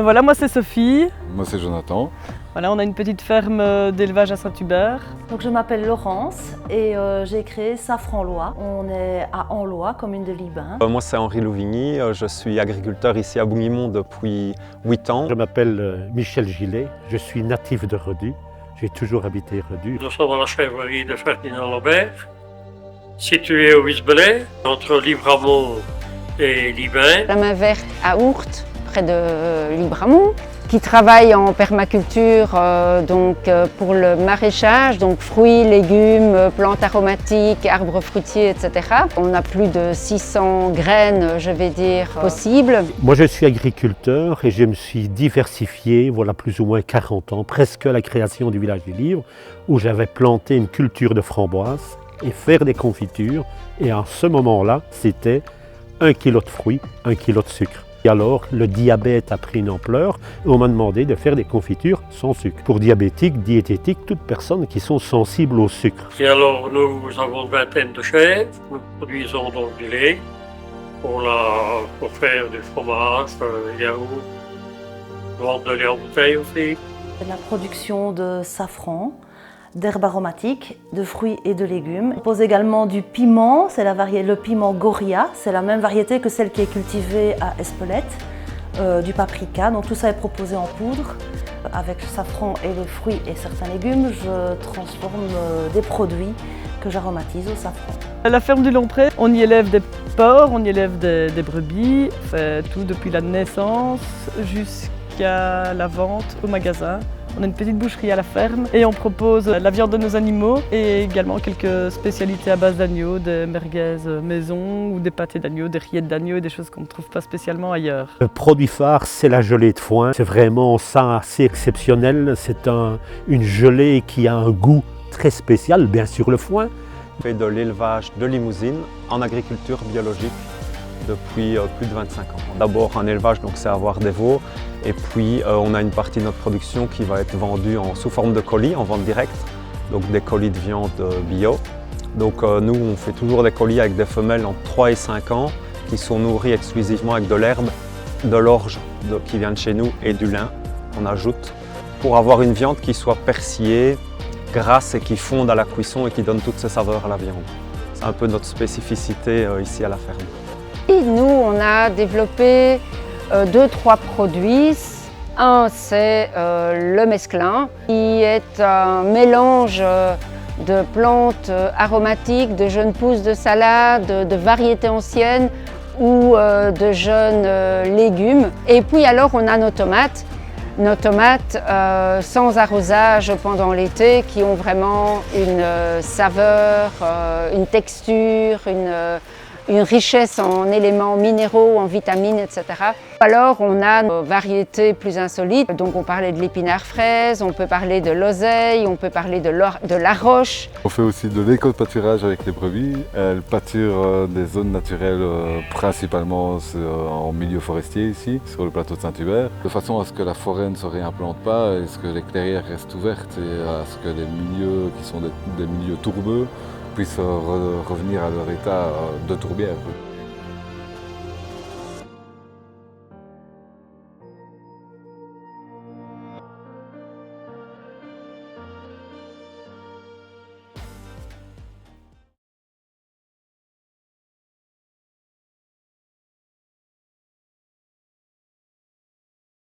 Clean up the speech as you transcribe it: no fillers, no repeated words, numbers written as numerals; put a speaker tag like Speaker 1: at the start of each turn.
Speaker 1: Voilà, moi c'est Sophie.
Speaker 2: Moi c'est Jonathan.
Speaker 1: Voilà, on a une petite ferme d'élevage à Saint-Hubert.
Speaker 3: Donc je m'appelle Laurence et j'ai créé Safran-Lois. On est à Anlois, commune de Libin.
Speaker 4: Moi c'est Henri Louvigny, je suis agriculteur ici à Bouguimont depuis 8 ans.
Speaker 5: Je m'appelle Michel Gillet, je suis natif de Redus. J'ai toujours habité Redus.
Speaker 6: Nous sommes à la chèvrerie de Ferdinand Lambert, située au Huisbelet, entre Libramont et Libin.
Speaker 7: La main verte à Ourthe, près de Libramont, qui travaille en permaculture pour le maraîchage, donc fruits, légumes, plantes aromatiques, arbres fruitiers, etc. On a plus de 600 graines, je vais dire, possibles.
Speaker 5: Moi je suis agriculteur et je me suis diversifié, voilà plus ou moins 40 ans, presque à la création du village du livre, où j'avais planté une culture de framboises et faire des confitures. Et à ce moment-là, c'était 1 kilo de fruits, 1 kilo de sucre. Et alors, le diabète a pris une ampleur et on m'a demandé de faire des confitures sans sucre. Pour diabétiques, diététiques, toutes personnes qui sont sensibles au sucre.
Speaker 6: Et alors, nous avons une vingtaine de chèvres. Nous produisons donc du lait pour faire du fromage, yaourt, vendre de lait en bouteille aussi.
Speaker 3: La production de safran, d'herbes aromatiques, de fruits et de légumes. On pose également du piment, c'est le piment Goria, c'est la même variété que celle qui est cultivée à Espelette, du paprika, donc tout ça est proposé en poudre. Avec le safran et les fruits et certains légumes, je transforme des produits que j'aromatise au safran.
Speaker 1: À la ferme du Longpré, on y élève des porcs, on y élève des brebis, on fait tout depuis la naissance jusqu'à la vente au magasin. On a une petite boucherie à la ferme et on propose la viande de nos animaux et également quelques spécialités à base d'agneau, des merguez maison ou des pâtés d'agneau, des rillettes d'agneau et des choses qu'on ne trouve pas spécialement ailleurs.
Speaker 5: Le produit phare, c'est la gelée de foin. C'est vraiment ça assez exceptionnel. C'est une gelée qui a un goût très spécial, bien sûr le foin.
Speaker 4: On fait de l'élevage de limousines en agriculture biologique depuis plus de 25 ans. D'abord un élevage, donc c'est avoir des veaux, et puis on a une partie de notre production qui va être vendue sous forme de colis, en vente directe, donc des colis de viande bio. Donc nous on fait toujours des colis avec des femelles entre 3 et 5 ans qui sont nourries exclusivement avec de l'herbe, de l'orge qui vient de chez nous et du lin qu'on ajoute pour avoir une viande qui soit persillée, grasse et qui fonde à la cuisson et qui donne toutes ses saveurs à la viande. C'est un peu notre spécificité ici à la ferme.
Speaker 7: Et nous, on a développé 2-3 produits. Un, c'est le mesclin, qui est un mélange de plantes aromatiques, de jeunes pousses de salade, de variétés anciennes ou de jeunes légumes. Et puis alors, on a nos tomates sans arrosage pendant l'été, qui ont vraiment une saveur, une texture, une richesse en éléments minéraux, en vitamines, etc. Alors on a nos variétés plus insolites, donc on parlait de l'épinard fraise, on peut parler de l'oseille, on peut parler de la roche.
Speaker 2: On fait aussi de l'éco-pâturage avec les brebis. Elles pâturent des zones naturelles, principalement en milieu forestier ici, sur le plateau de Saint-Hubert, de façon à ce que la forêt ne se réimplante pas, et à ce que les clairières restent ouvertes et à ce que les milieux qui sont des milieux tourbeux puissent revenir à leur état de tourbière.